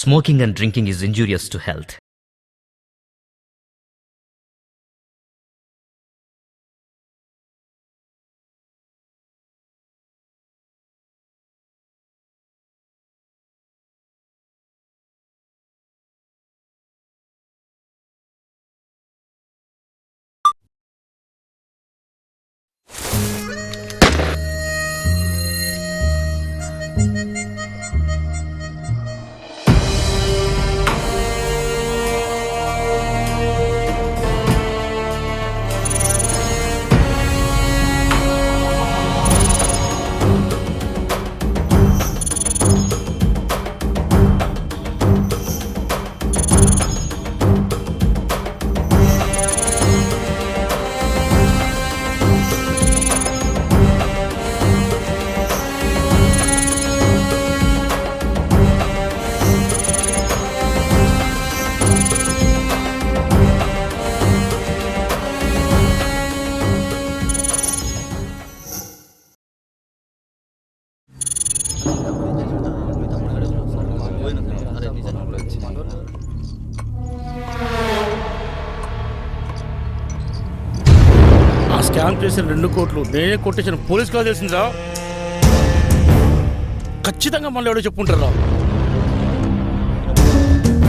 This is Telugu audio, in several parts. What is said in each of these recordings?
Smoking and drinking is injurious to health. Scam చేసిన 2 కోట్లు నేనే కొట్టేసిన పోలీస్ కాల్ చేసిందిరా. ఖచ్చితంగా మళ్ళీ ఎవడో చెప్పుకుంటారా.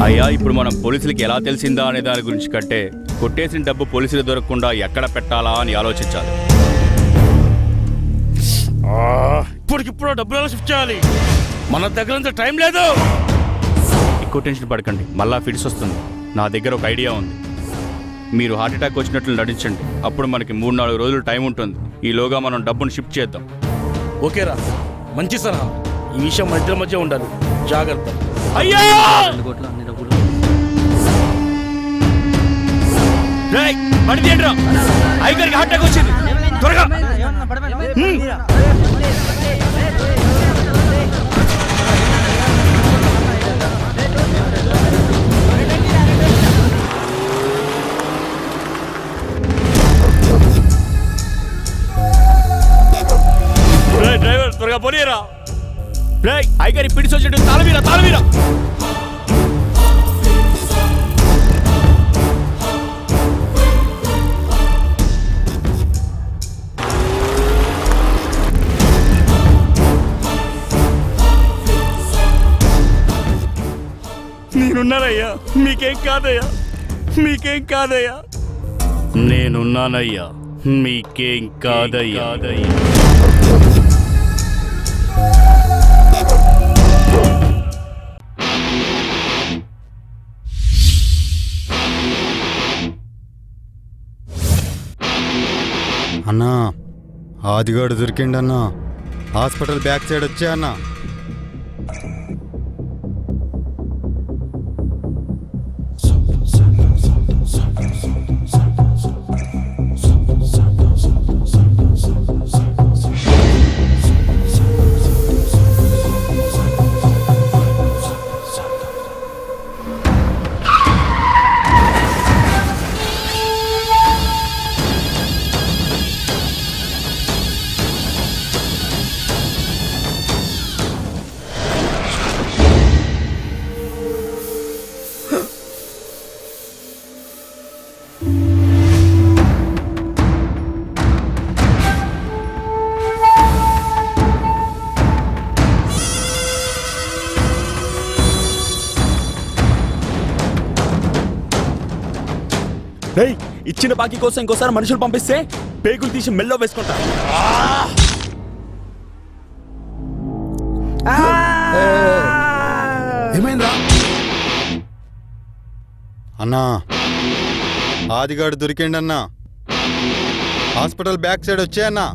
అయ్యా, ఇప్పుడు మనం పోలీసులకి ఎలా తెలిసిందా అనే దాని గురించి కంటే కొట్టేసిన డబ్బు పోలీసులు దొరకకుండా ఎక్కడ పెట్టాలా అని ఆలోచించాలి. ఇప్పటికిప్పుడు డబ్బులు ఎలా షిఫ్ట్ చేయాలి? మన దగ్గర టైం లేదు. ఎక్కువ టెన్షన్ పడకండి, మళ్ళా ఫిట్స్ వస్తుంది. నా దగ్గర ఒక ఐడియా ఉంది. మీరు హార్ట్ అటాక్ వచ్చినట్లు నటించండి. అప్పుడు మనకి 3-4 రోజులు టైం ఉంటుంది. ఈలోగా మనం డబ్బును షిఫ్ట్ చేద్దాం. ఓకేరా, మంచి సలహా. ఈ విషయం మధ్య ఉండాలి, జాగ్రత్త. అయ్యా, అయ్యగారికి హార్ట్ అటాక్ వచ్చింది, త్వరగా. డ్రైవర్, త్వరగా పోనీరా. అయ్యగారి పిడిచి వచ్చేట్టు తాళమీరా. నేనున్నానయ్యా, మీకేం కాదయ్యా. నేనున్నానయ్యా, మీకేం కాదయ్యా. అన్నా, ఆదిగాడు దొరికిండన్నా. హాస్పిటల్ బ్యాక్ సైడ్ వచ్చా అన్నా. ఇచ్చిన బాకీ కోసం ఇంకోసారి మనుషులు పంపిస్తే పేగులు తీసి మెల్లో వేసుకుంటా. ఏమైందా అన్నా? ఆదిగాడు దొరికిండన్నా. హాస్పిటల్ బ్యాక్ సైడ్ వచ్చా అన్నా.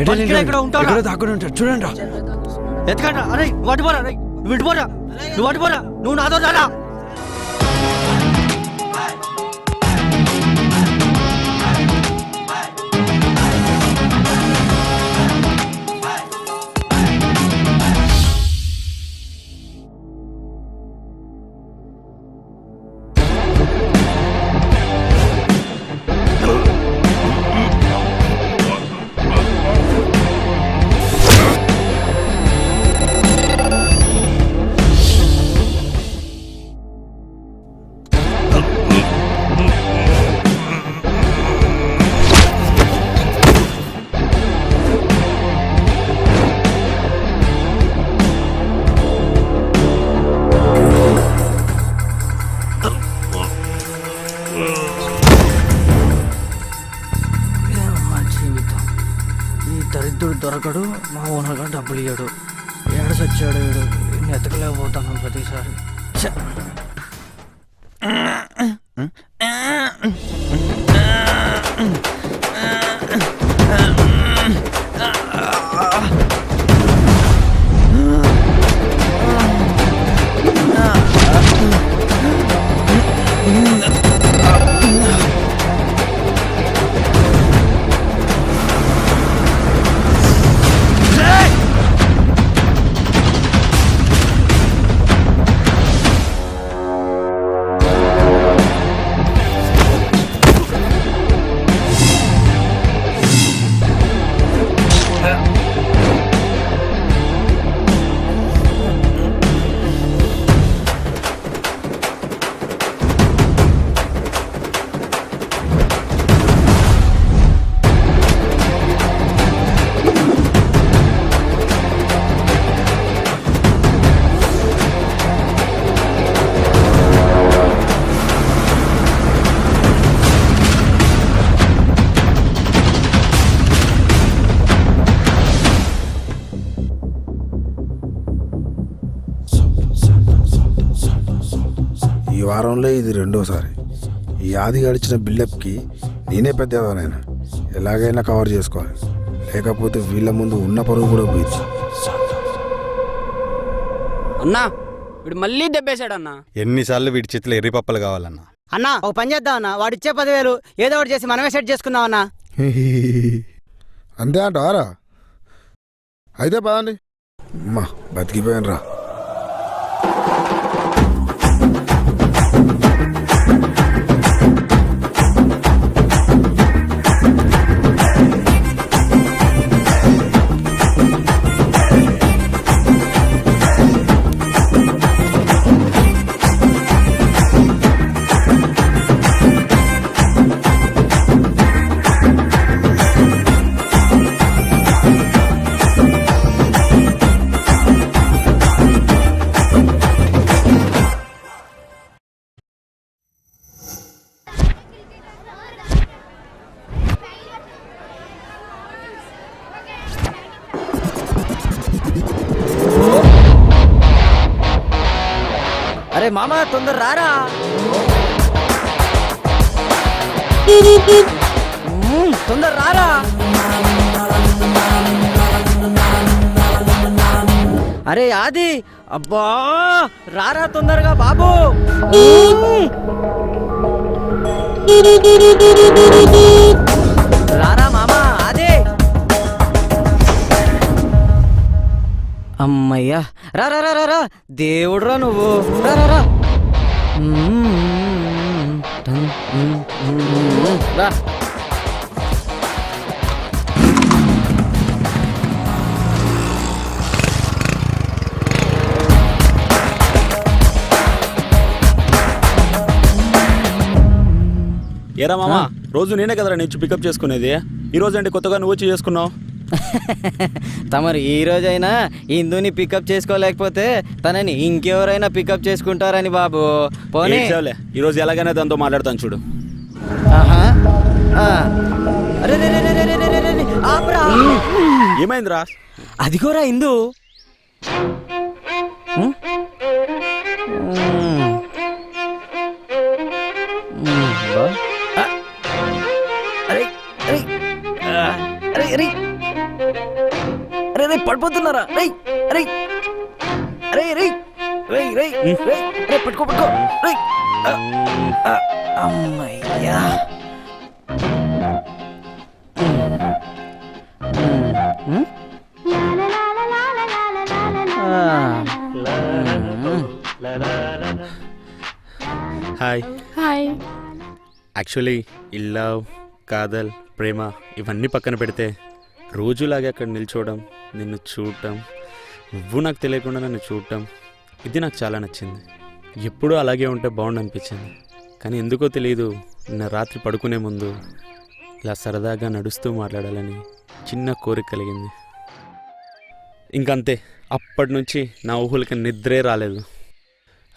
ఇక్కడ ఉంటాడు దాక్కుని ఉంటాడు చూడండి రా. ఎత్తకండి అరే వాటి పోరా రే విటు పోరా నువ్వు వాటి పోరా నువ్వు నాతో రారా. దరిద్రుడు దొరకడు మా ఓనర్గా డబ్బులు ఇయ్యాడు ఏడ సచ్చాడు వీడు ఎతకలేకపోతాను ప్రతిసారి. ఈ వారంలో ఇది రెండోసారి. ఈ ఆది గడిచిన బిల్డప్కి నేనే పెద్దవానైనా ఎలాగైనా కవర్ చేసుకోవాలి, లేకపోతే వీళ్ళ ముందు ఉన్న పరువు కూడా పోయింది. అన్నా వీడు మళ్ళీ దెబ్బేశాడు అన్నా. ఎన్నిసార్లు వీడి చేతిలో ఎర్రిపప్పలు కావాలన్నా? అన్నా ఒక పని చేద్దాం అన్న, వాడిచ్చే 10,000 ఏదో ఒకటి చేసి మనమే సెట్ చేసుకుందాం అన్నా. అంతే అంటారా? అయితే పదండి. అమ్మా బతికిపోయాను రా. అరే మామ తొందర రారా. తొందర రారా. అరే ఆది అబ్బా రారా తొందరగా బాబు. రారా మామ ఆది. అమ్మయ్యా రా రా రా రా దేవుడురా నువ్వు రా రా రా. రా ఏరా మామ రోజు నేనే కదరా నుంచి పికప్ చేసుకునేది, ఈరోజు అంటే కొత్తగా నువ్వు వచ్చి చేసుకున్నావు. తమరు ఈ రోజైనా ఇందుని పికప్ చేసుకోలేకపోతే తనని ఇంకెవరైనా పికప్ చేసుకుంటారని బాబు. పోనీ ఈరోజు ఎలాగైనా దాంతో మాట్లాడతాను చూడు. ఏమైందిరా? అదిగోరా ఇందు. అరే అరే అరే అరే రే పడిపోతున్నారా రే రే రే రే రే రే రే రే పట్టుకో పట్టుకో రే అమ్మయ్యా హాయ్. హాయ్. యాక్చువల్లీ ఈ లవ్, కాదల్, ప్రేమ ఇవన్నీ పక్కన పెడితే రోజులాగే అక్కడ నిల్చోవడం, నిన్ను చూడటం, నువ్వు నాకు తెలియకుండా నన్ను చూడటం, ఇది నాకు చాలా నచ్చింది. ఎప్పుడూ అలాగే ఉంటే బాగుండు అనిపించింది. కానీ ఎందుకో తెలియదు, నిన్న రాత్రి పడుకునే ముందు ఇలా సరదాగా నడుస్తూ మాట్లాడాలని చిన్న కోరిక కలిగింది. ఇంకంతే, అప్పటి నుంచి నా ఊహలకి నిద్రే రాలేదు.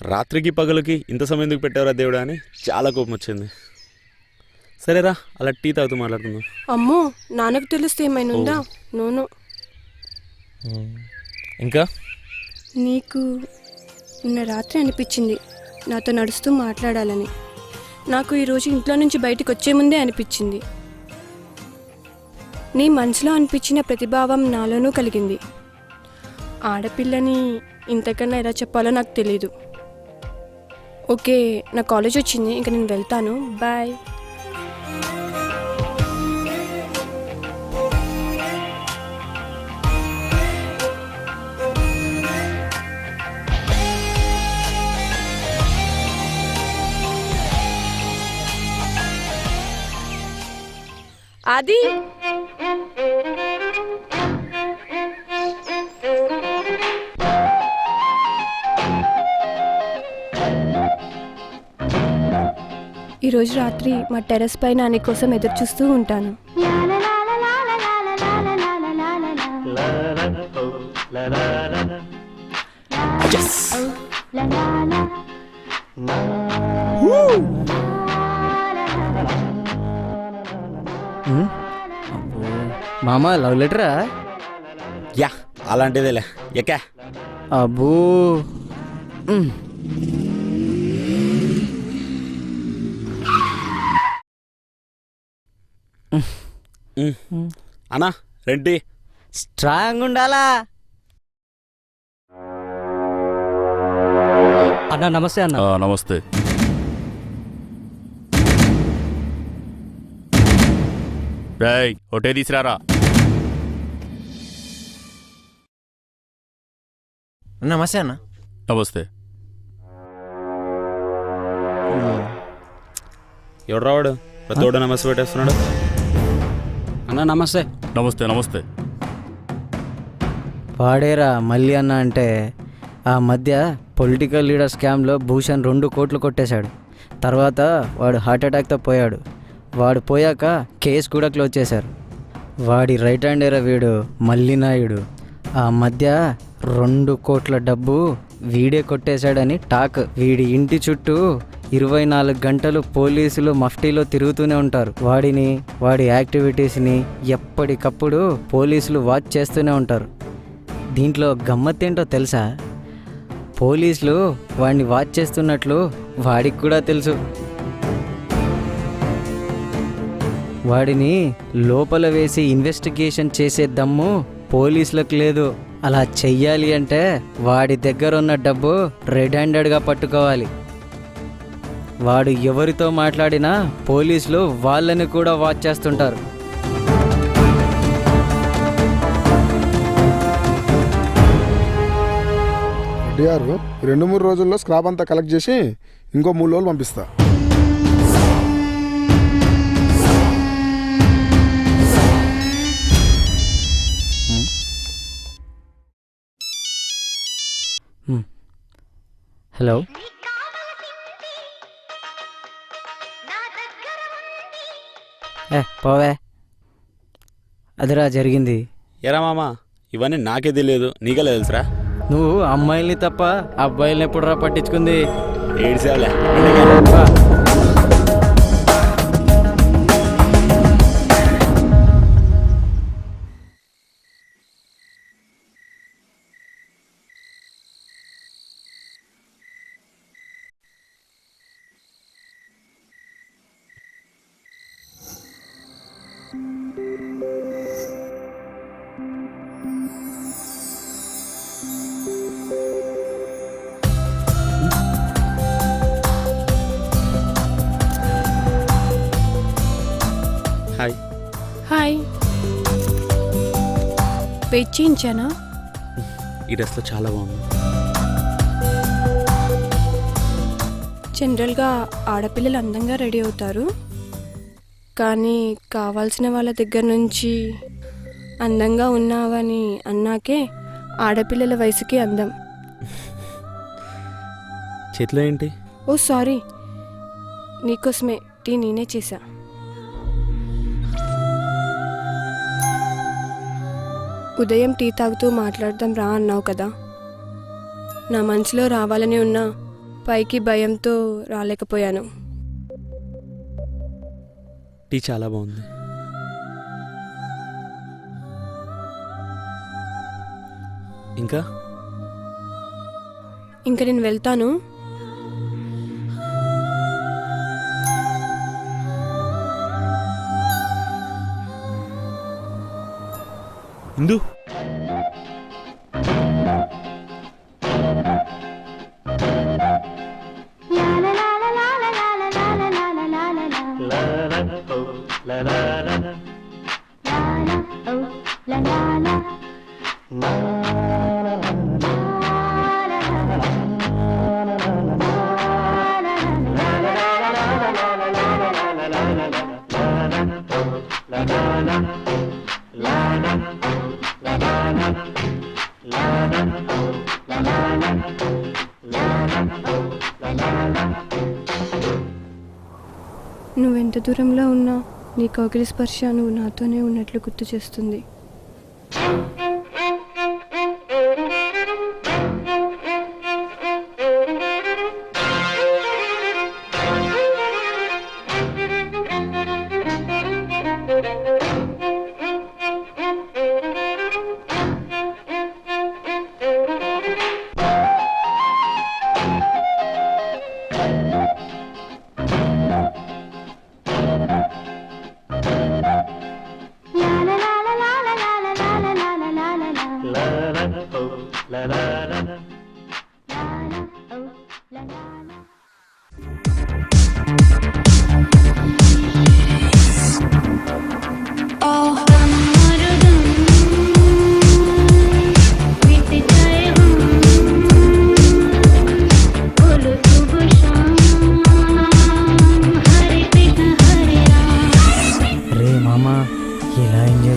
రాత్రికి పగలకి ఇంత సమయం ఎందుకు పెట్టావురా దేవుడా అని చాలా కోపం వచ్చింది. సరేరా, అలా టీ తాగుతూ మాట్లాడుకుందాం. అమ్మో, నాన్నకు తెలిస్తే ఏమైనా ఉందా? నోను. ఇంకా నీకు నిన్న రాత్రి అనిపించింది నాతో నడుస్తూ మాట్లాడాలని. నాకు ఈరోజు ఇంట్లో నుంచి బయటకు వచ్చే ముందే అనిపించింది. నీ మనసులో అనిపించిన ప్రతిభావం నాలోనూ కలిగింది. ఆడపిల్లని ఇంతకన్నా ఎలా చెప్పాలో నాకు తెలీదు. ఓకే, నా కాలేజ్ వచ్చింది, ఇంకా నేను వెళ్తాను. బాయ్. అది ఈరోజు రాత్రి మా టెర్రస్ పైన నీ కోసం ఎదురు చూస్తూ ఉంటాను. మామ లవ్ లెటరా? యా, అలాంటిదేలే. ఎక్కా అబ్బో. అన్నా రెడ్డి స్ట్రాంగ్ ఉండాలా? అన్న నమస్తే అన్న. నమస్తే. రేయ్, ఒకటే తీసురారా. నమస్తే అన్న. నమస్తే. ఎవడు రావాడు? ప్రతోడు నమస్తే పెట్టేస్తున్నాడు. అన్న నమస్తే. నమస్తే. నమస్తే. వాడేరా మళ్ళీ అన్న అంటే, ఆ మధ్య పొలిటికల్ లీడర్ స్కామ్లో భూషణ్ 2 కోట్లు కొట్టేశాడు. తర్వాత వాడు హార్ట్ అటాక్తో పోయాడు. వాడు పోయాక కేసు కూడా క్లోజ్ చేశారు. వాడి రైట్ హ్యాండ్ ఏరా వీడు మల్లినాయుడు. ఆ మధ్య 2 కోట్ల డబ్బు వీడే కొట్టేశాడని టాక్. వీడి ఇంటి చుట్టూ 24 గంటలు పోలీసులు మఫ్టీలో తిరుగుతూనే ఉంటారు. వాడిని, వాడి యాక్టివిటీస్ని ఎప్పటికప్పుడు పోలీసులు వాచ్ చేస్తూనే ఉంటారు. దీంట్లో గమ్మత్తేంటో తెలుసా? పోలీసులు వాడిని వాచ్ చేస్తున్నట్లు వాడికి కూడా తెలుసు. వాడిని లోపల వేసి ఇన్వెస్టిగేషన్ చేసే దమ్ము పోలీసులకు లేదు. అలా చెయ్యాలి అంటే వాడి దగ్గర ఉన్న డబ్బు రెడ్ హ్యాండెడ్గా పట్టుకోవాలి. వాడు ఎవరితో మాట్లాడినా పోలీసులు వాళ్ళని కూడా వాచ్ చేస్తుంటారు. డిఆర్ 2-3 రోజుల్లో స్క్రాప్ అంతా కలెక్ట్ చేసి ఇంకో 3 రోజులు పంపిస్తా. హలో, పోవే. అదిరా జరిగింది. ఎరా మామా, ఇవన్నీ నాకే తెలియదు, నీకే తెలుసురా. నువ్వు అమ్మాయిల్ని తప్ప అబ్బాయిల్ని ఎప్పుడురా పట్టించుకుంది? ఏడ్సేవలే. హాయ్. హాయ్. వెయిట్ చేయించానా? ఈ డ్రెస్లో చాలా బాగుంది. జనరల్గా ఆడపిల్లలు అందంగా రెడీ అవుతారు, కానీ కావాల్సిన వాళ్ళ దగ్గర నుంచి అందంగా ఉన్నావని అన్నాకే ఆడపిల్లల వయసుకి అందం. చేతిలో ఏంటి? ఓ సారీ, నీకోసమే టీ నేనే చేశా. ఉదయం టీ తాగుతూ మాట్లాడదాం రా అన్నావు కదా, నా మనసులో రావాలని ఉన్నా పైకి భయంతో రాలేకపోయాను. టీ చాలా బాగుంది. ఇంకా నేను వెళ్తాను. ఇందు, నువ్వెంత దూరంలో ఉన్నా నీ కౌగిలి స్పర్శ నువ్వు నాతోనే ఉన్నట్లు గుర్తు చేస్తుంది.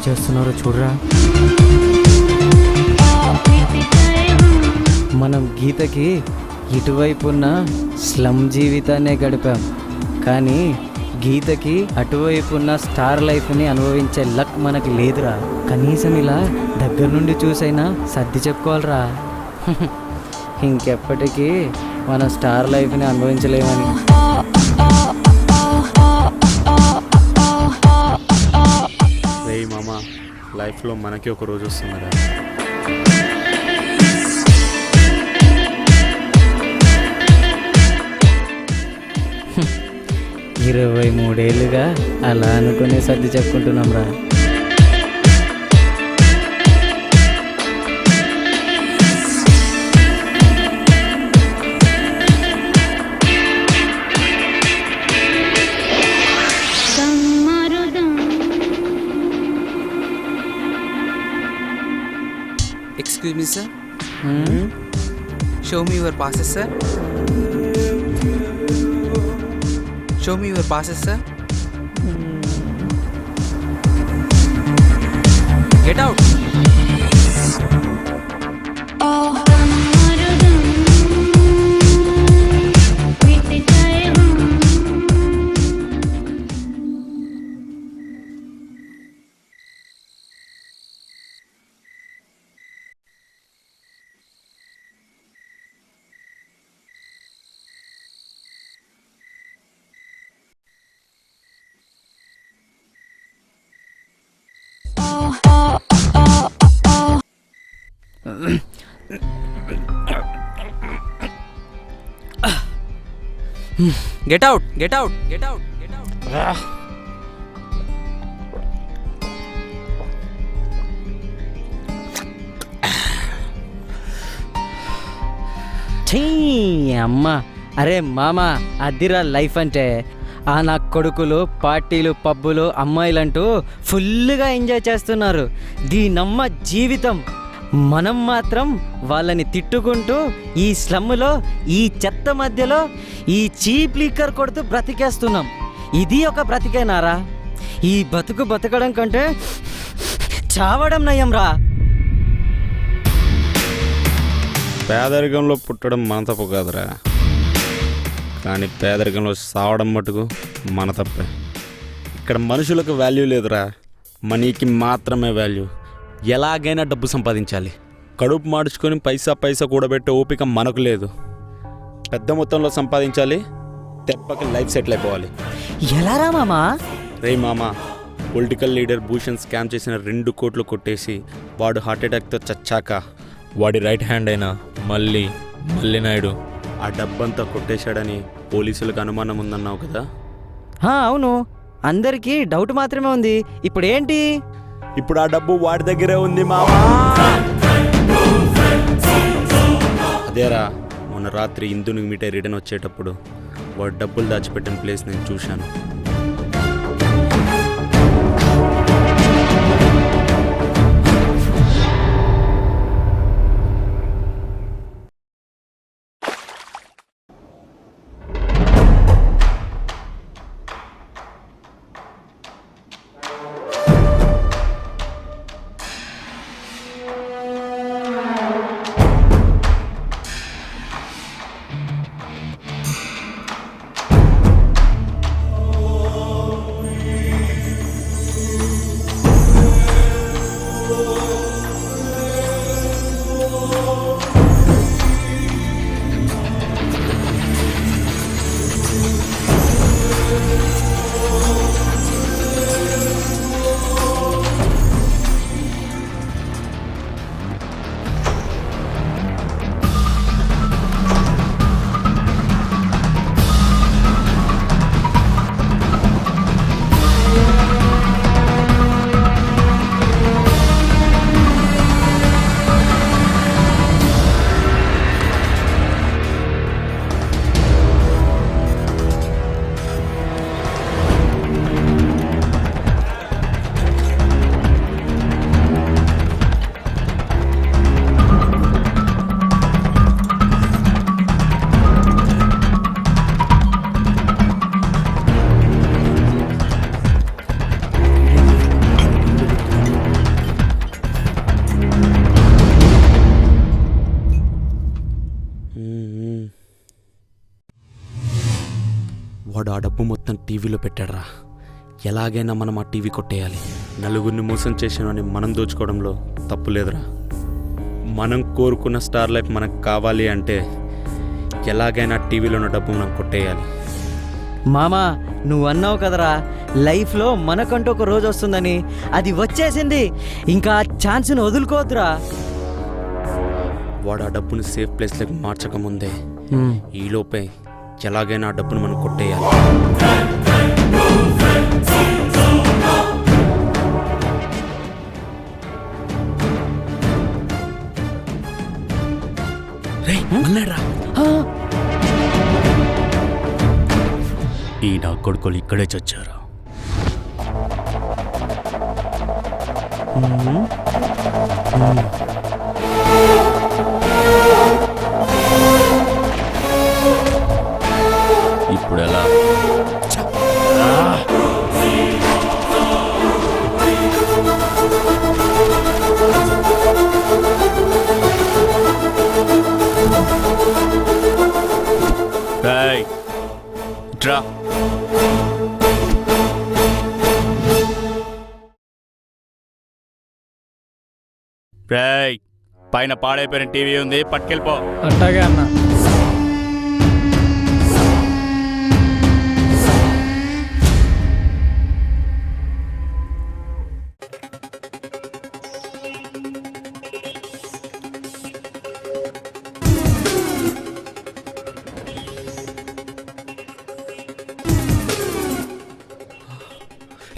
చేస్తున్నారో చూడరా. మనం గీతకి ఇటువైపున్న స్లమ్ జీవితాన్నే గడిపాం, కానీ గీతకి అటువైపున్న స్టార్ లైఫ్ని అనుభవించే లక్ మనకి లేదురా. కనీసం ఇలా దగ్గర నుండి చూసైనా సర్ది చెప్పుకోవాలరా. ఇంకెప్పటికీ మనం స్టార్ లైఫ్ని అనుభవించలేమని. మామ, లైఫ్లో మనకి ఒక రోజు వస్తుందిరా. ఇరవై 23 ఏళ్ళుగా అలా అనుకునే సర్ది చెప్పుకుంటున్నాం రా. Excuse me, sir. Show me your passes, sir. Show me your passes, sir. Get out. Get out, get out, get out, get out. ఛీ అమ్మ. అరే మామ, అదిరా లైఫ్ అంటే. ఆ నా కొడుకులు పార్టీలు పబ్బులు అమ్మాయిలంటూ ఫుల్గా ఎంజాయ్ చేస్తున్నారు. దీనమ్మ జీవితం. మనం మాత్రం వాళ్ళని తిట్టుకుంటూ ఈ స్లమ్లో ఈ చెత్త మధ్యలో ఈ చీప్ లీకర్ కొడుతూ బ్రతికేస్తున్నాం. ఇది ఒక బ్రతికేనారా? ఈ బతుకు బతకడం కంటే చావడం నయం రా. పేదరికంలో పుట్టడం మన తప్పు కాదురా, కానీ పేదరికంలో సావడం మటుకు మన తప్పే. ఇక్కడ మనుషులకు వాల్యూ లేదురా, మనీకి మాత్రమే వాల్యూ. ఎలాగైనా డబ్బు సంపాదించాలి. కడుపు మార్చుకొని పైసా కూడబెట్టే ఓపిక మనకు లేదు. పెద్ద మొత్తంలో సంపాదించాలి, తెప్పకి లైఫ్ సెటిల్ అయిపోవాలి. ఎలా రా మామా? రే మామా, పొలిటికల్ లీడర్ భూషణ్ స్కామ్ చేసిన 2 కోట్లు కొట్టేసి వాడు హార్ట్అటాక్తో చచ్చాక వాడి రైట్ హ్యాండ్ అయిన మల్లి నాయుడు ఆ డబ్బంతా కొట్టేశాడని పోలీసులకు అనుమానం ఉందన్నావు కదా? అవును, అందరికీ డౌట్ మాత్రమే ఉంది. ఇప్పుడు ఏంటి? ఇప్పుడు ఆ డబ్బు వాడి దగ్గరే ఉంది మామా. అదేరా, మొన్న రాత్రి ఇందుని మీటే రిటర్న్ వచ్చేటప్పుడు వాడు డబ్బులు దాచిపెట్టిన ప్లేస్ నేను చూశాను. వాడు ఆ డబ్బు మొత్తం టీవీలో పెట్టాడురా. ఎలాగైనా మనం ఆ టీవీ కొట్టేయాలి. నలుగురిని మోసం చేసినని మనం దోచుకోవడంలో తప్పు లేదురా. మనం కోరుకున్న స్టార్ లైఫ్ మనకు కావాలి అంటే ఎలాగైనా టీవీలో ఉన్న డబ్బు మనం కొట్టేయాలి. మామా, నువ్వు అన్నావు కదరా లైఫ్లో మనకంటూ ఒక రోజు వస్తుందని. అది వచ్చేసింది, ఇంకా ఆ ఛాన్స్ని వదులుకోవద్దురా. వాడు ఆ డబ్బుని సేఫ్ ప్లేస్లోకి మార్చకముందే ఈలోపే ఎలాగైనా ఆ డబ్బును మనం కొట్టేయాలి. ఈ నా కొడుకులు ఇక్కడే చచ్చారు. ఇప్పుడు ఎలా? రా, పైన పాడైపోయిన టీవీ ఉంది, పట్టుకెళ్ళిపో. అట్టాగే అన్న.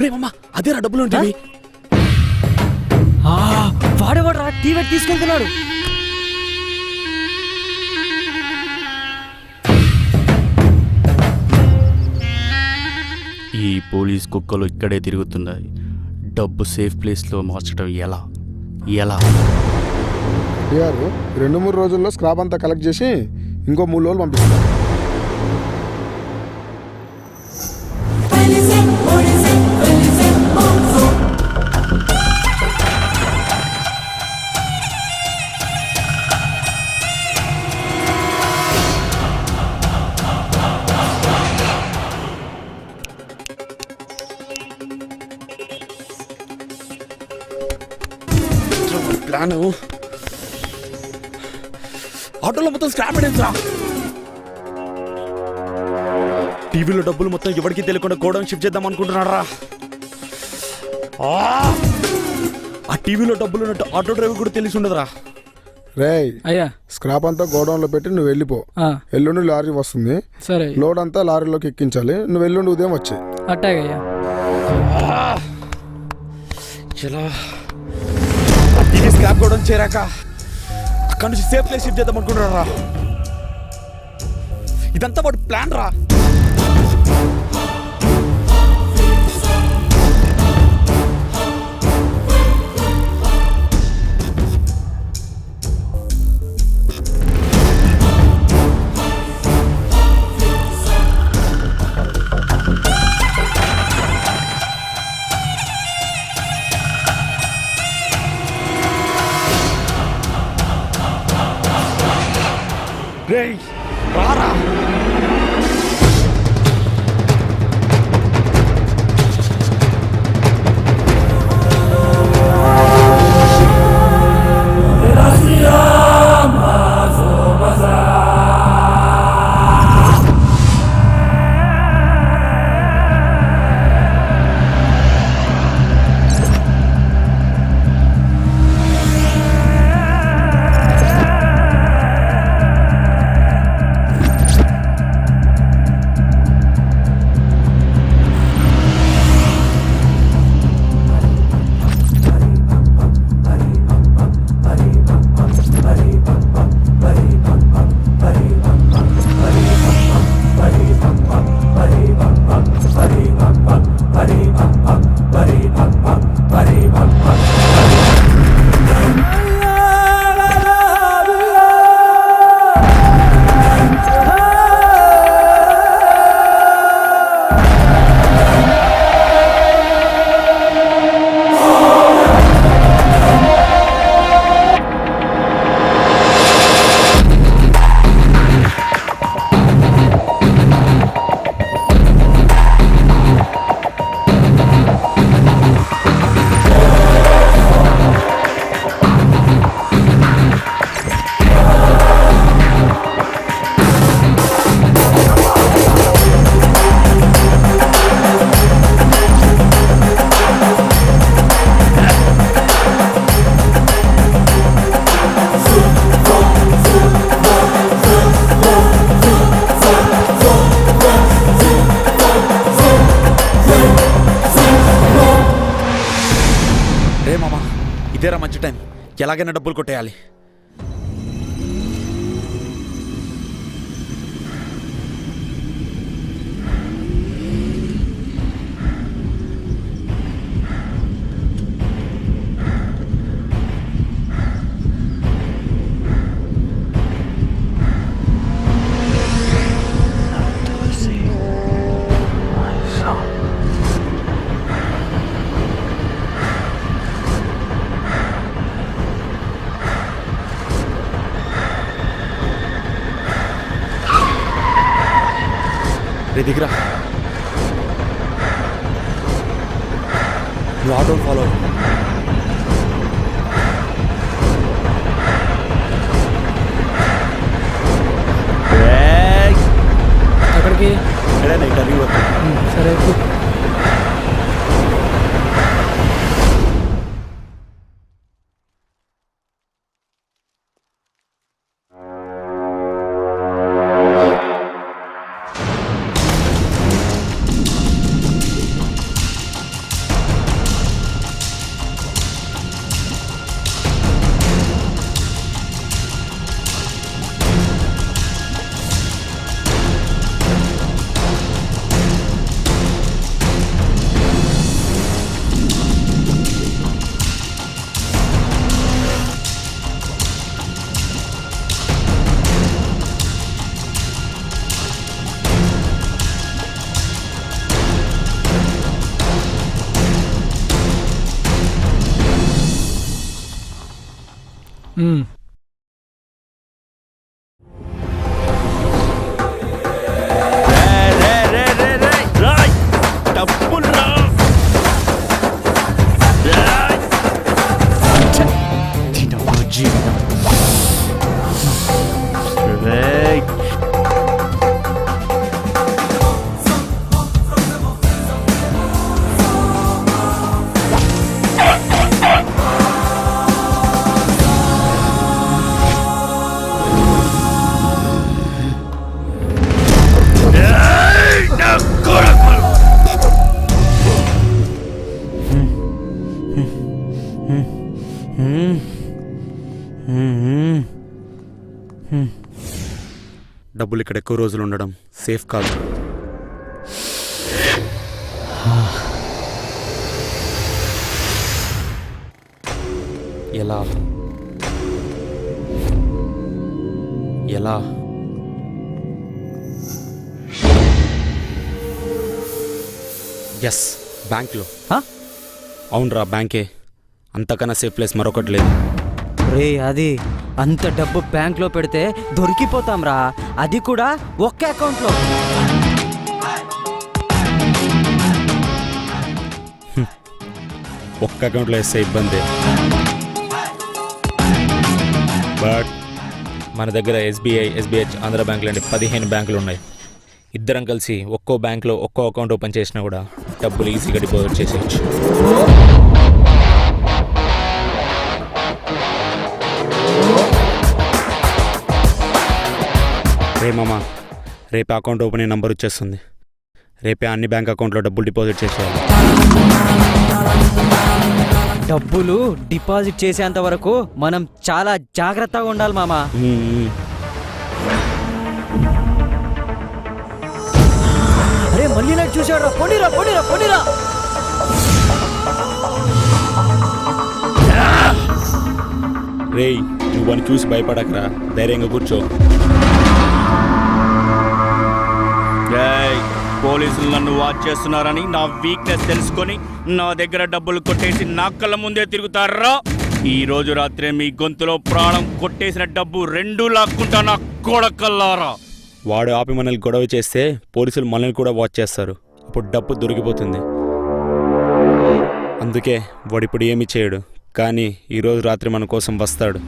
రే మామా, అదే రా డబ్బులు ఉంటాయి. వాడేవాడు రా టీవీ తీసుకెళ్తున్నాడు. ఈ పోలీస్ కుక్కలు ఇక్కడే తిరుగుతున్నాయి. డబ్బు సేఫ్ ప్లేస్లో మార్చడం ఎలా? గారు 2-3 రోజుల్లో స్క్రాప్ అంతా కలెక్ట్ చేసి ఇంకో 3 రోజులు పంపిస్తాను. ప్లాను ఆటోలో మొత్తం స్క్రాప్ పడేదిరా. టీవీలో డబ్బులు మొత్తం ఎవరికి తెలియకుండా గోడౌన్ షిఫ్ట్ చేద్దాం అనుకుంటున్నారా? ఆ టీవీలో డబ్బులు ఉన్నట్టు ఆటో డ్రైవర్ కూడా తెలిసి ఉండదురా. రేయ్ అయ్యా స్క్రాప్ అంతా గోడౌన్లో పెట్టి నువ్వు వెళ్ళిపో. ఎల్లుండి లారీ వస్తుంది, సరే లోడ్ అంతా లారీలోకి ఎక్కించాలి. నువ్వు ఎల్లుండి ఉదయం వచ్చాయి. అట్టాగయ్యా. చలో టీవీ స్క్రాప్ గోడౌన్ చేరాక అక్కడ నుంచి సేఫ్ ప్లేస్ షిఫ్ట్ చేద్దాం అనుకుంటున్నారా? ఇదంతా వాడి ప్లాన్ రా. రేయ్ రారా. ఇదేరా మంచి టైం, ఎలాగైనా డబ్బులు కొట్టేయాలి. దిగిరా, నువ్వు ఆటో ఫాలో. అక్కడికి ఇంటర్వ్యూ సరే. డబ్బులు ఇక్కడ ఎక్కువ రోజులు ఉండడం సేఫ్ కాదు. ఎలా ఎలా ఎస్, బ్యాంక్లో. అవునరా, బ్యాంకే. అంతకన్నా సేఫ్ ప్లేస్ మరొకటి లేదు. రే అది అంత డబ్బు బ్యాంక్లో పెడితే దొరికిపోతాం రా, అది కూడా ఒక్క అకౌంట్లో. ఒక్క అకౌంట్లో వేస్తే ఇబ్బంది. బట్ మన దగ్గర ఎస్బీఐ, ఎస్బీహెచ్, ఆంధ్ర బ్యాంక్ లాంటి 15 బ్యాంకులు ఉన్నాయి. ఇద్దరం కలిసి ఒక్కో బ్యాంక్లో ఒక్కో అకౌంట్ ఓపెన్ చేసినా కూడా డబ్బులు ఈజీగా డిపాజిట్ చేసేయచ్చు. రే మామ, రేపే అకౌంట్ ఓపెనింగ్ నెంబర్ వచ్చేస్తుంది. రేపే అన్ని బ్యాంక్ అకౌంట్లో డబ్బులు డిపాజిట్ చేసేయాలి. డబ్బులు డిపాజిట్ చేసేంత వరకు మనం చాలా జాగ్రత్తగా ఉండాలి మామ. అరే మళ్ళీ నాకు చూసాడు, పొడిరా పొడిరా పొడిరా. రేయ్, నువ్వు అని చూసి భయపడకరా, ధైర్యంగా కూర్చో. పోలీసులు నన్ను వాచ్ చేస్తున్నారని నా వీక్నెస్ తెలుసుకొని నా దగ్గర డబ్బులు కొట్టేసి నా కళ్ళ ముందే తిరుగుతారా? ఈ రోజు రాత్రే మీ గొంతులో ప్రాణం కొట్టేసిన డబ్బు 2 లాక్కుంటా నా కొడకల్లారా. వాడు ఆపి మనల్ని గొడవ చేస్తే పోలీసులు మనల్ని కూడా వాచ్ చేస్తారు. అప్పుడు డబ్బు దొరికిపోతుంది. అందుకే వాడు ఇప్పుడు ఏమీ చేయడు, కానీ ఈరోజు రాత్రి మన కోసం వస్తాడు.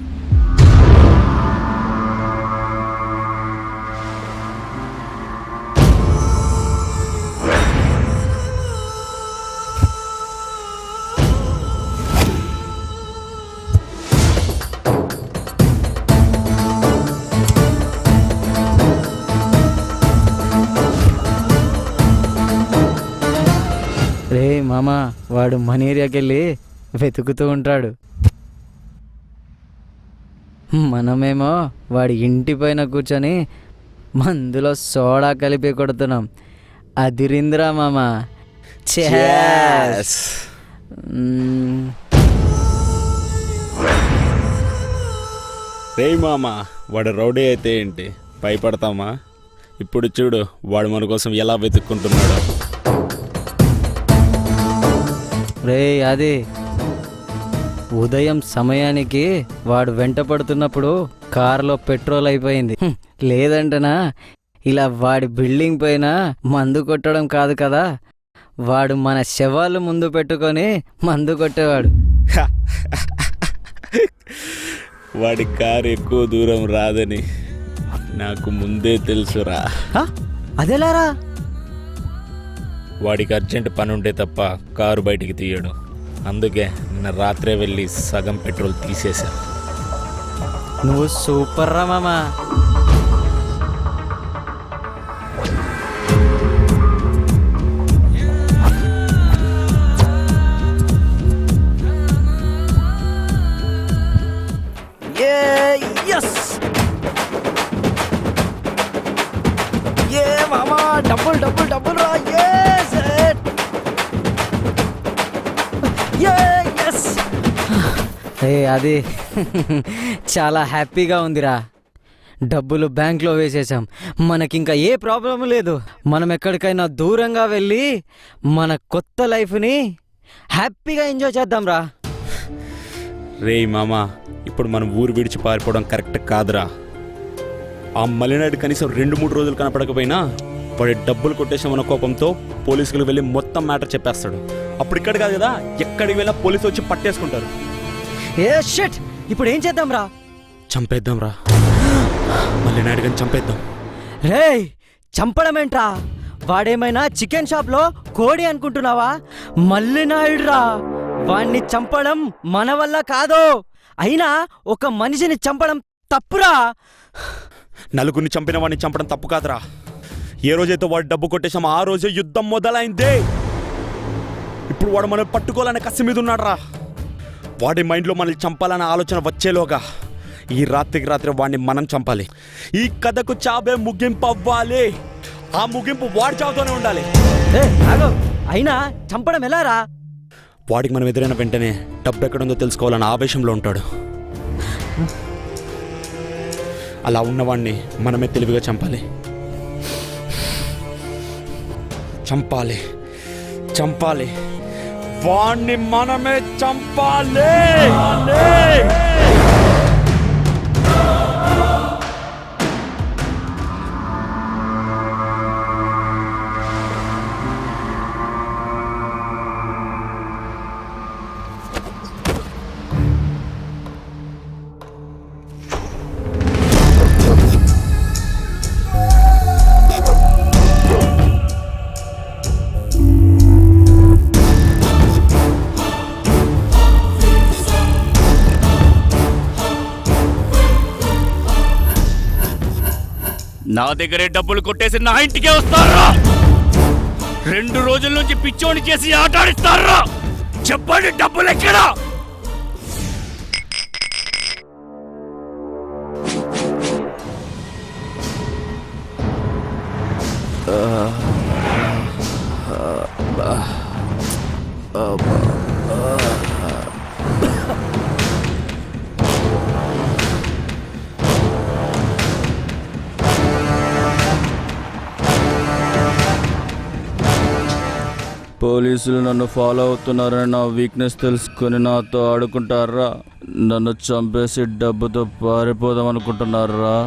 రే మామ, వాడు మన ఏరియాకి వెళ్ళి వెతుకుతూ ఉంటాడు. మనమేమో వాడి ఇంటి పైన కూర్చొని మందులో సోడా కలిపి కొడుతున్నాం. అదిరింద్రా మామ. Cheers. రే మామ, వాడు రౌడీ అయితే ఏంటి, భయపడతామా? ఇప్పుడు చూడు వాడు మన కోసం ఎలా వెతుక్కుంటున్నాడు. రే అది ఉదయం సమయానికి వాడు వెంట పడుతున్నప్పుడు కారులో పెట్రోల్ అయిపోయింది. లేదంటనా ఇలా వాడి బిల్డింగ్ పైన మందు కొట్టడం కాదు కదా, వాడు మన శవాలు ముందు పెట్టుకొని మందు కొట్టేవాడు. వాడి కారు ఎక్కువ దూరం రాదని నాకు ముందే తెలుసురా. అదేలారా? వాడికి అర్జెంట్ పని ఉంటే తప్ప కారు బయటికి తీయడు. అందుకే నిన్న రాత్రే వెళ్ళి సగం పెట్రోల్ తీసేశా. నువ్వు సూపర్ రా మామా. డబ్బులు డబ్బులు డబ్బులు రా. అది చాలా హ్యాపీగా ఉందిరా. డబ్బులు బ్యాంక్లో వేసేసాం, మనకింకా ఏ ప్రాబ్లం లేదు. మనం ఎక్కడికైనా దూరంగా వెళ్ళి మన కొత్త లైఫ్ని హ్యాపీగా ఎంజాయ్ చేద్దాం రా. రే మామా, ఇప్పుడు ఇప్పుడు మనం ఊరు విడిచి పారిపోవడం కరెక్ట్ కాదురా. ఆ మలినాడు కనీసం 2-3 రోజులు కనపడకపోయినా వాడి డబ్బులు కొట్టేసామన్న కోపంతో పోలీసులకు వెళ్ళి మొత్తం మ్యాటర్ చెప్పేస్తాడు. అప్పుడు ఇక్కడ కాదు కదా, ఎక్కడికి వెళ్ళినా పోలీసు వచ్చి పట్టేసుకుంటారు. ఏ షిట్, ఇప్పుడు ఏం చేద్దాం రా? చంపేద్దాం రా, మలినాడు కానీ చంపేద్దాం. రేయ్, చంపడమేంట్రా? వాడేమైనా చికెన్ షాప్లో కోడి అనుకుంటున్నావా? మల్లినాయుడు రా, వాణ్ణి చంపడం మన వల్ల కాదు. అయినా ఒక మనిషిని చంపడం తప్పురా. నలుగురిని చంపిన వాడిని చంపడం తప్పు కాదురా. ఏ రోజైతే వాడు డబ్బు కొట్టేసామో ఆ రోజే యుద్ధం మొదలైంది. ఇప్పుడు వాడు మనం పట్టుకోవాలనే కసి మీద ఉన్నాడు రా. వాడి మైండ్లో మనల్ని చంపాలనే ఆలోచన వచ్చేలోగా ఈ రాత్రికి రాత్రి వాడిని మనం చంపాలి. ఈ కథకు చావే ముగింపు అవ్వాలి. ఆ ముగింపు వాడి చావుతోనే ఉండాలి. అయినా చంపడం ఎలా రా? వాడికి మనం ఎదురైన వెంటనే డబ్బు ఎక్కడుందో తెలుసుకోవాలన్న ఆవేశంలో ఉంటాడు. అలా ఉన్నవాడిని మనమే తెలివిగా చంపాలి. చంపాలి చంపాలి వాణ్ణి మనమే చంపాలి. నా దగ్గరే డబ్బులు కొట్టేసి నా ఇంటికే వస్తారా? 2 రోజుల నుంచి పిచ్చోని చేసి ఆట ఆడిస్తారా? చెప్పండి, డబ్బులు ఎక్కడా? పోలీసులు నన్ను ఫాలో అవుతున్నారని నా వీక్నెస్ తెలుసుకొని నాతో ఆడుకుంటారా? నన్ను చంపేసి డబ్బుతో పారిపోదాం అనుకుంటున్నారా?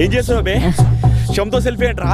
ఏం చేస్తావు బే? శంతో సెల్ఫీ ఏంట్రా?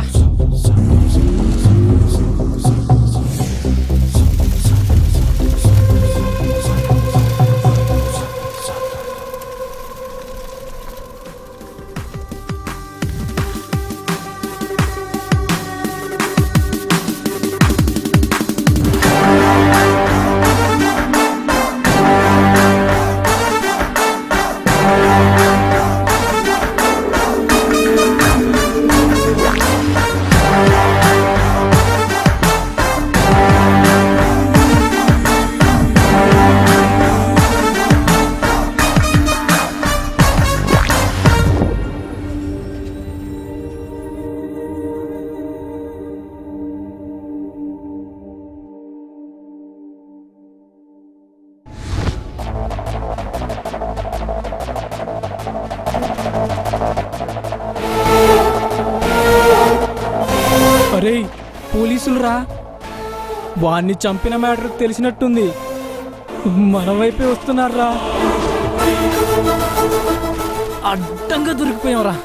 పోలీసులురా. వాణ్ణి చంపిన మ్యాటర్ తెలిసినట్టుంది, మన వైపే వస్తున్నారా. అడ్డంగా దొరికిపోయాంరా.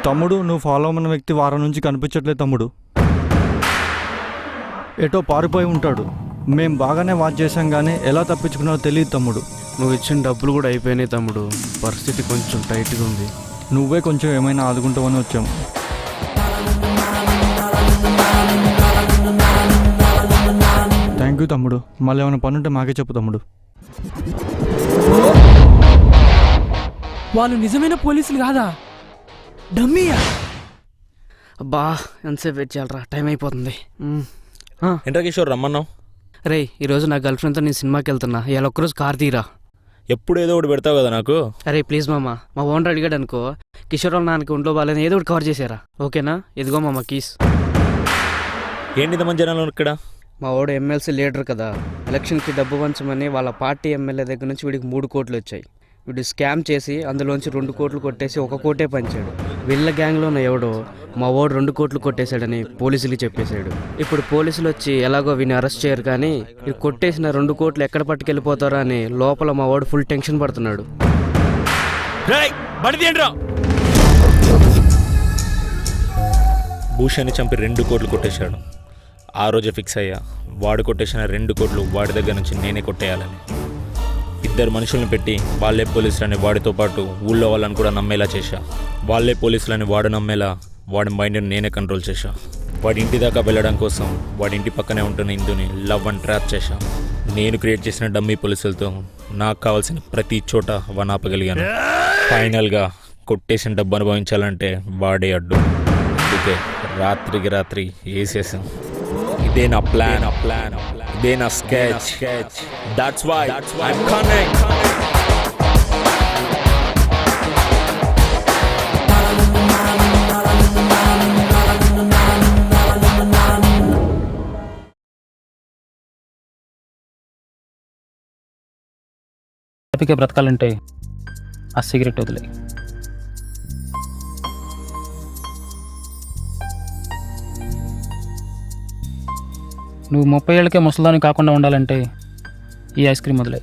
తమ్ముడు, నువ్వు ఫాలో అవ్వమన్న వ్యక్తి వారం నుంచి కనిపించట్లేదు తమ్ముడు. ఎటో పారిపోయి ఉంటాడు. మేం బాగానే వాచ్ చేశాం కానీ ఎలా తప్పించుకున్నావో తెలియదు తమ్ముడు. నువ్వు ఇచ్చిన డబ్బులు కూడా అయిపోయినాయి తమ్ముడు. పరిస్థితి కొంచెం టైట్గా ఉంది. నువ్వే కొంచెం ఏమైనా ఆదుకుంటావని వచ్చాము. థ్యాంక్ యూ తమ్ముడు. మళ్ళీ ఏమైనా పని ఉంటే మాకే చెప్పు తమ్ముడు. వాళ్ళు నిజమైన పోలీసులు కాదా, డమ్మీయా? అబ్బా, ఎంతసేపు వెయిట్ చేయాలరా, టైం అయిపోతుంది. ఏంట్రా కిషోర్ రమ్మన్నావు? రే, ఈరోజు నా గర్ల్ ఫ్రెండ్తో నేను సినిమాకి వెళ్తున్నా. ఇవాళ ఒక్కరోజు కార్ తీరా. ఎప్పుడు ఏదో ఒకటి పెడతావు కదా నాకు. అరే ప్లీజ్ మామ, మా ఓనర్ అడిగాడు అనుకో, కిషోర్ వాళ్ళ నాన్నకి ఒంట్లో బాగాలేదు, ఏదో ఒకటి కవర్ చేశారా, ఓకేనా? ఇదిగో మామ కీస్. ఏంటి మంచి జనాలు ఇక్కడ? మా వాడు ఎమ్మెల్సీ లీడర్ కదా, ఎలక్షన్కి డబ్బు పంచమని వాళ్ళ పార్టీ ఎమ్మెల్యే దగ్గర నుంచి వీడికి 3 కోట్లు వచ్చాయి. వీడు స్కామ్ చేసి అందులోంచి 2 కోట్లు కొట్టేసి 1 కోటే పంచాడు. వీళ్ళ గ్యాంగ్లోనే ఎవడో మా వాడు 2 కోట్లు కొట్టేశాడని పోలీసులకి చెప్పేశాడు. ఇప్పుడు పోలీసులు వచ్చి ఎలాగో వీడిని అరెస్ట్ చేయరు, కానీ వీడు కొట్టేసిన 2 కోట్లు ఎక్కడ పట్టుకెళ్ళిపోతారా అని లోపల మా వాడు ఫుల్ టెన్షన్ పడుతున్నాడు. భూషణ్ని చంపి 2 కోట్లు కొట్టేశాడు. ఆ రోజే ఫిక్స్ అయ్యా, వాడు కొట్టేసిన 2 కోట్లు వాడి దగ్గర నుంచి నేనే కొట్టేయాలని. 2 మనుషులను పెట్టి వాళ్ళే పోలీసులని వాడితో పాటు ఊళ్ళో వాళ్ళని కూడా నమ్మేలా చేశా. వాళ్ళే పోలీసులని వాడు నమ్మేలా వాడి మైండ్ని నేనే కంట్రోల్ చేశా. వాడి ఇంటి దాకా వెళ్ళడం కోసం వాడి ఇంటి పక్కనే ఉంటున్న ఇందుని లవ్ అండ్ ట్రాప్ చేశా. నేను క్రియేట్ చేసిన డమ్మీ పోలీసులతో నాకు కావాల్సిన ప్రతి చోట వనాపగలిగాను. ఫైనల్గా కొట్టేసిన డబ్బు అనుభవించాలంటే వాడే అడ్డు. అందుకే రాత్రికి రాత్రి వేసేసాం. ఇదే నా ప్లాన్, ఇదే నా sketch. That's why I'm coming. హ్యాపీగా బ్రతకాలంటే ఆ సిగరెట్ వదిలే. నువ్వు 30 ఏళ్ళకే ముసలాన్ని కాకుండా ఉండాలంటే ఈ ఐస్ క్రీమ్ వదిలే.